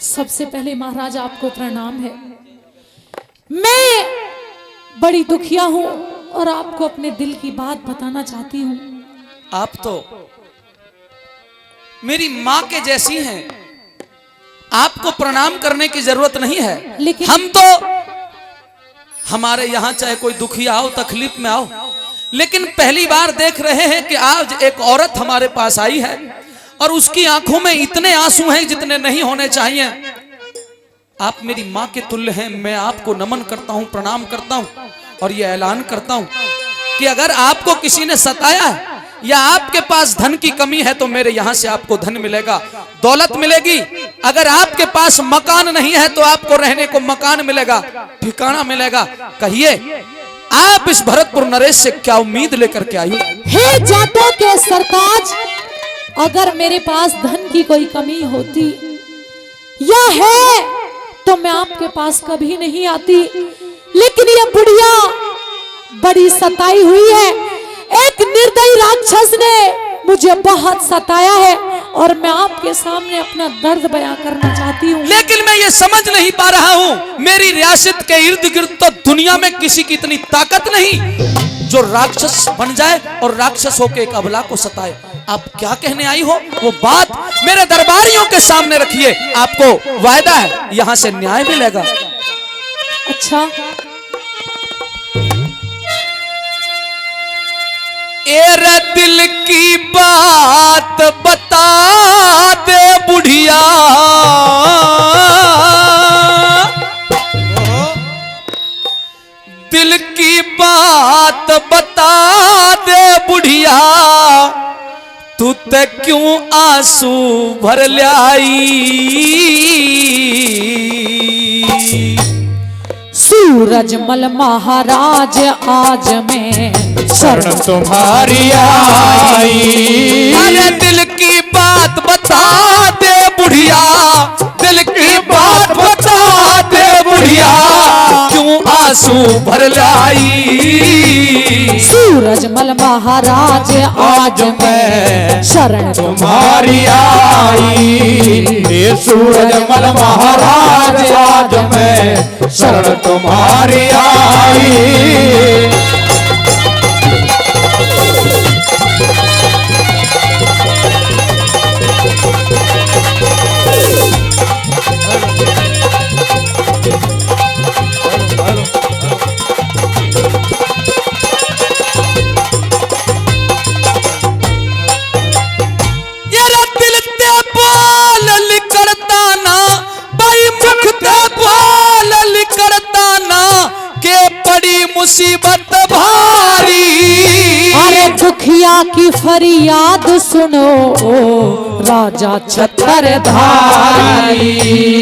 सबसे पहले महाराज आपको प्रणाम है। मैं बड़ी दुखिया हूं और आपको अपने दिल की बात बताना चाहती हूं। आप तो मेरी माँ के जैसी हैं, आपको प्रणाम करने की जरूरत नहीं है। लेकिन हम तो हमारे यहाँ चाहे कोई दुखी आओ, तकलीफ में आओ, लेकिन पहली बार देख रहे हैं कि आज एक औरत हमारे पास आई है और उसकी आंखों में इतने आंसू हैं जितने नहीं होने चाहिए। आप मेरी माँ के तुल्य हैं। मैं आपको नमन करता हूँ, प्रणाम करता हूँ और ये ऐलान करता हूँ कि अगर आपको किसी ने सताया है या आपके पास धन की कमी है तो मेरे यहाँ से आपको धन मिलेगा, दौलत मिलेगी। अगर आपके पास मकान नहीं है तो आपको रहने को मकान मिलेगा, ठिकाना मिलेगा। कहिए आप इस भरतपुर नरेश से क्या उम्मीद लेकर के आई? हे जाटों के सरताज, अगर मेरे पास धन की कोई कमी होती या है तो मैं आपके पास कभी नहीं आती, लेकिन ये बुढ़िया बड़ी सताई हुई है। एक निर्दयी राक्षस ने मुझे बहुत सताया है और मैं आपके सामने अपना दर्द बयां करना चाहती हूँ। लेकिन मैं ये समझ नहीं पा रहा हूँ, मेरी रियासत के इर्द गिर्द तो दुनिया में किसी की इतनी ताकत नहीं जो राक्षस बन जाए और राक्षस होके एक अबला को सताए। आप क्या कहने आई हो वो बात मेरे दरबारियों के सामने रखिए, आपको वायदा है यहाँ से न्याय मिलेगा। अच्छा, एरे दिल की बात बता दे बुढ़िया, दिल की बात बता दे बुढ़िया, तू ते क्यों आंसू भर लाई? सूरजमल महाराज आज मैं शरण तुम्हारी आई। अरे दिल की बात बता दे बुढ़िया, दिल की बात बता दे बुढ़िया, क्यों आंसू भर लाई? सूरजमल महाराज आज मैं शरण तुम्हारी आई। ये सूरजमल महाराज आज मैं शरण तुम्हारी आई। मुसीबत भारी, अरे दुखिया की फरियाद सुनो राजा छत्रधारी।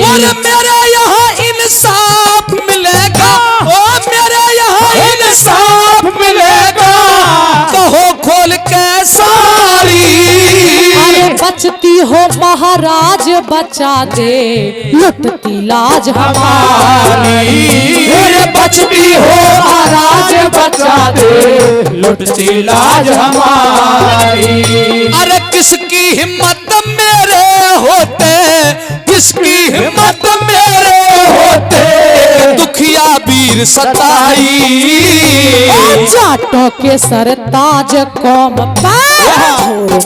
और मेरे यहाँ इंसाफ मिलेगा, ओ मेरे यहाँ इंसाफ मिलेगा, कहो खोल के सारी। अरे बचती हो महाराज बचा दे लुटती लाज हमारी। अरे बचती हो महाराज बचा दे लुटती लाज हमारी। अरे किसकी हिम्मत मेरे होते, किसकी हिम्मत मेरे होते, दुखिया वीर सताई। जाटों के सरताज कौम पर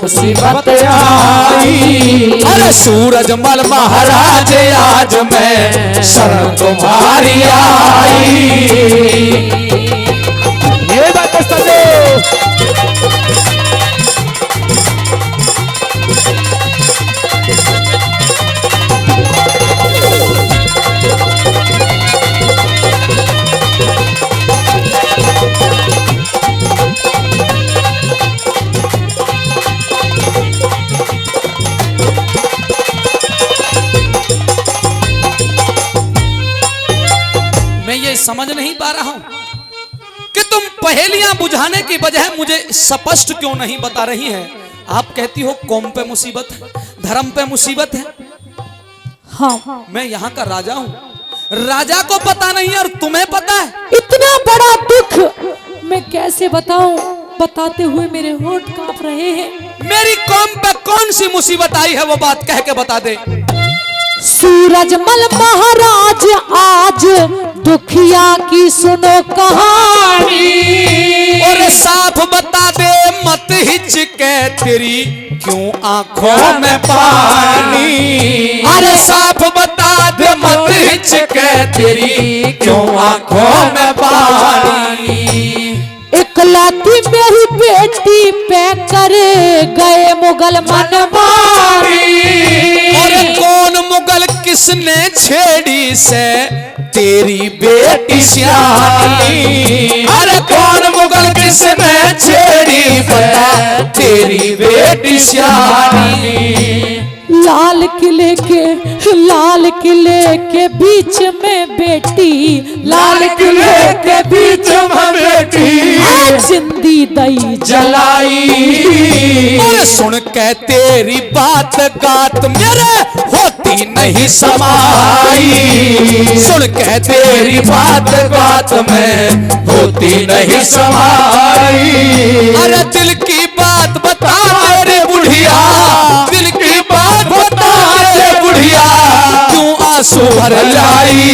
मुसीबत आई। अरे सूरजमल महाराज आज मैं शरण तुम्हारी आई। ये बात समझ नहीं पा रहा हूं कि तुम पहेलियां बुझाने की बजाय मुझे स्पष्ट क्यों नहीं बता रही हैं। आप कहती हो कौम पे मुसीबत है, धर्म पे मुसीबत है। हाँ, मैं यहाँ का राजा हूँ, राजा को पता नहीं और तुम्हें पता है। इतना बड़ा दुख मैं कैसे बताऊं, बताते हुए मेरे होंठ कांप रहे हैं। मेरी कौम पे कौन सी मुसीबत आई है वो बात कह के बता दे। सूरज सूरजमल महाराज आज दुखिया की सुनो कहानी। और साफ बता दे मत हिचके तेरी क्यों आंखों में पानी। अरे साफ बता दे मत हिचके तेरी क्यों आंखों में पानी। इकलौती मेरी बेटी पे कर गए मुगल मनमानी। और कौन मुगल किसने छेड़ी से तेरी बेटी सियानी। अरे कौन मुगल किसने छेड़ी बता तेरी बेटी सियानी। लाल किले के बीच में बेटी, लाल किले के बीच में बेटी जिंदी दई जलाई। और सुन के तेरी बात गात मेरे होती नहीं समाई। सुन के तेरी बात गात में होती नहीं समाई। अरे दिल की बात बता मेरे बुढ़िया, दिल की बात बता मेरे बुढ़िया क्यों आंसू भर लाई।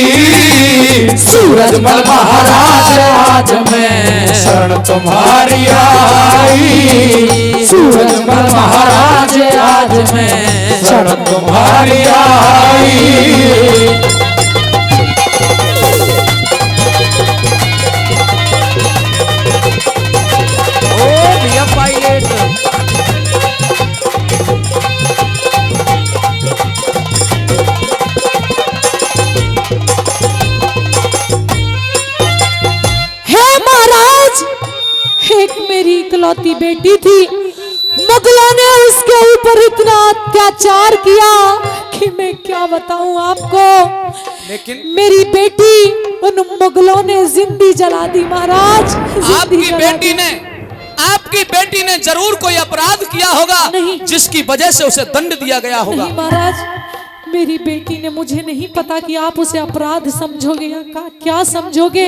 सूरजमल महाराज आज मैं शरण तुम्हारी आई। सूरजमल महाराज आज मैं शरण तुम्हारी आई। एक मेरी इकलौती बेटी थी, मुगलों ने उसके ऊपर इतना अत्याचार किया कि मैं क्या बताऊं आपको। लेकिन मेरी बेटी उन मुगलों ने जिंदी जला दी महाराज। आपकी बेटी ने जरूर कोई अपराध किया होगा नहीं। जिसकी वजह से उसे दंड दिया गया होगा। नहीं महाराज, मेरी बेटी ने, मुझे नहीं पता कि आप उसे अपराध समझोगे या क्या समझोगे,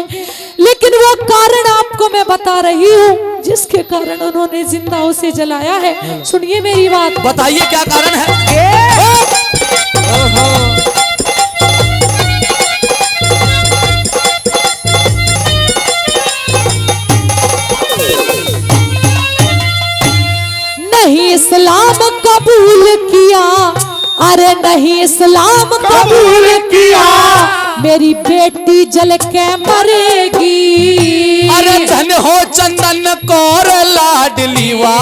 लेकिन वो कारण आपको मैं बता रही हूँ जिसके कारण उन्होंने जिंदा उसे जलाया है। सुनिए मेरी बात। बताइए क्या कारण है। नहीं इस्लाम कबूल किया, अरे नहीं इस्लाम कबूल किया, मेरी बेटी जल के मरेगी। अरे धन हो चंदन कौर लाडलीवा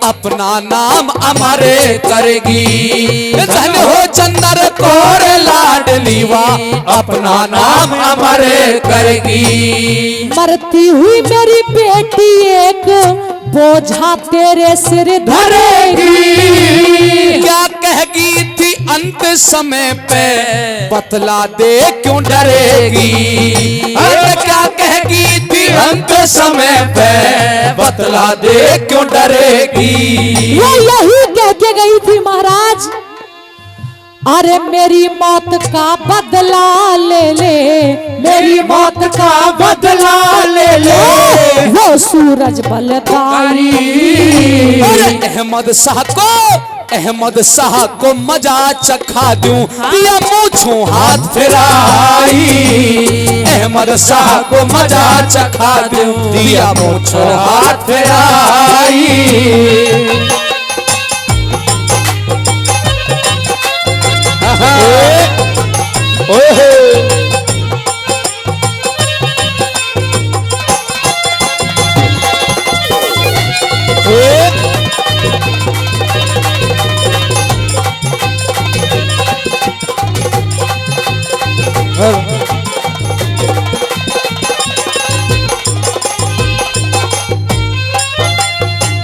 अपना नाम अमरे करेगी। धन हो चंदन कौर लाडलीवा अपना नाम अमरे करेगी। मरती हुई मेरी बेटी एक बोझा तेरे सिर धरेगी। क्या कहेगी थी अंत समय पे बतला दे क्यों डरेगी। अरे क्या कहेगी थी अंत समय पे बतला दे क्यों डरेगी। वो यही कह के गई थी महाराज, अरे मेरी मौत का बदला ले ले, मेरी मौत का बदला ले ले, वो सूरज बलदारी। अहमद शाह को मजा चखा दूं या पूछूं हाथ फिराई। अहमद शाह को मजा चखा दूं या पूछूं हाथ फिराई।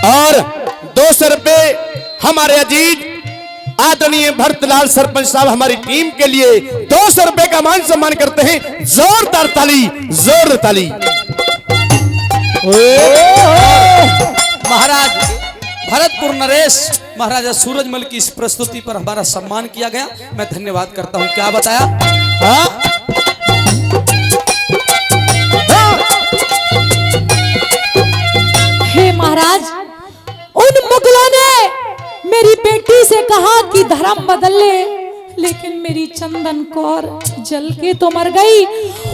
और 200 रुपए हमारे अजीज आदरणीय भरतलाल सरपंच साहब हमारी टीम के लिए 200 रुपए का मान सम्मान करते हैं। जोरदार ताली, जोरदार ताली। महाराज भरतपुर नरेश महाराजा सूरजमल की इस प्रस्तुति पर हमारा सम्मान किया गया। मैं धन्यवाद करता हूं। क्या बताया? हे महाराज, उन मुगलों ने मेरी बेटी से कहा कि धर्म बदल ले, लेकिन मेरी चंदन कौर जल के तो मर गई।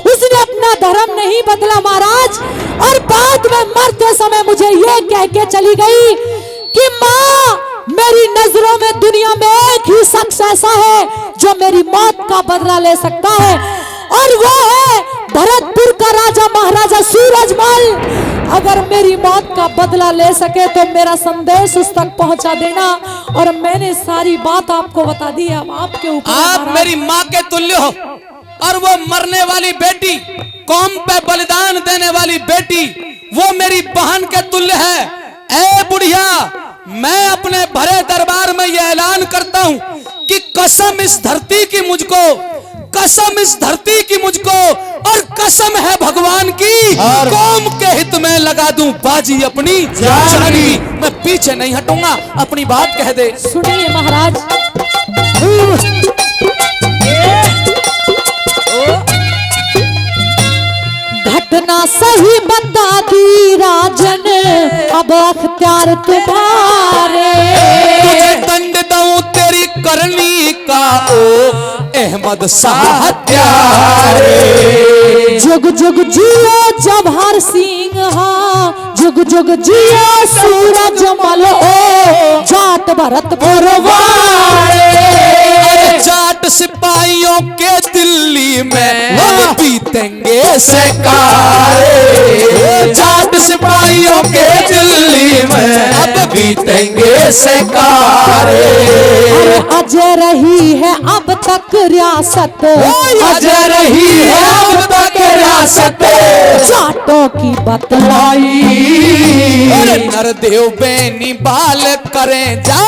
उसने अपना धर्म नहीं बदला महाराज, और बाद में मरते समय मुझे ये कह के चली गई कि माँ, मेरी नजरों में दुनिया में एक ही शख्स ऐसा है जो मेरी मौत का बदला ले सकता है, और वो है भरतपुर का राजा महाराजा सूरजमल। अगर मेरी मौत का बदला ले सके तो मेरा संदेश उस तक पहुंचा देना। और मैंने सारी बात आपको बता दी, अब आपके ऊपर। आप मेरी माँ के तुल्य हो, और वो मरने वाली बेटी, कौम पे बलिदान देने वाली बेटी, वो मेरी बहन के तुल्य है। ए बुढ़िया, मैं अपने भरे दरबार में यह ऐलान करता हूं कि कसम इस धरती की मुझको, कसम इस धरती की मुझको, और कसम है भगवान की, कौम के हित में लगा दूं बाजी अपनी जानी। मैं पीछे नहीं हटूंगा, अपनी बात कह दे। सुनिए महाराज, घटना सही बता दी राजन, अब अख्तियार तुम्हारे। तुझे दंड दूं तेरी करनी का, ओ अहमद शाह हत्यारे। जुग जुग जियो जवाहर सिंह, जुग जुग जियो सूरजमल, ओ जाट भरतपुर वाले। जाट सिपाहियों के दिल्ली में अब बीतेंगे सैकारे। जाट सिपाहियों के दिल्ली में अब बीतेंगे सैकारे। अजय रही है अब तक रियासत, अजय रही है अब तक रियासत, जाटों की बतलाई। नरदेव बेनीवाल करें जा,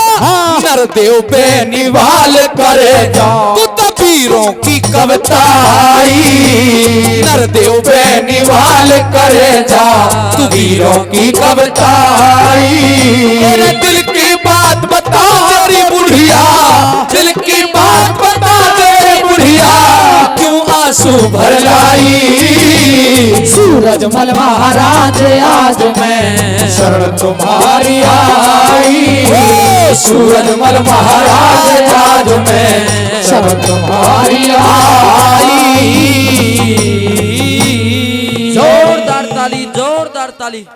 नरदेव बेनीवाल करें जा, तू तो वीरों की कविता आई। नरदेव बेनीवाल करें जा, तू वीरों की कविता आई। मेरे दिल की बात बता तेरी बुढ़िया, दिल की बात बता तेरी बुढ़िया, क्यों आंसू भर लाई। सूरजमल महाराज आज मैं शरण तुम्हारी आई। सूरजमल महाराज आज मैं शरण तुम्हारी आई। जोरदार ताली, जोरदार ताली।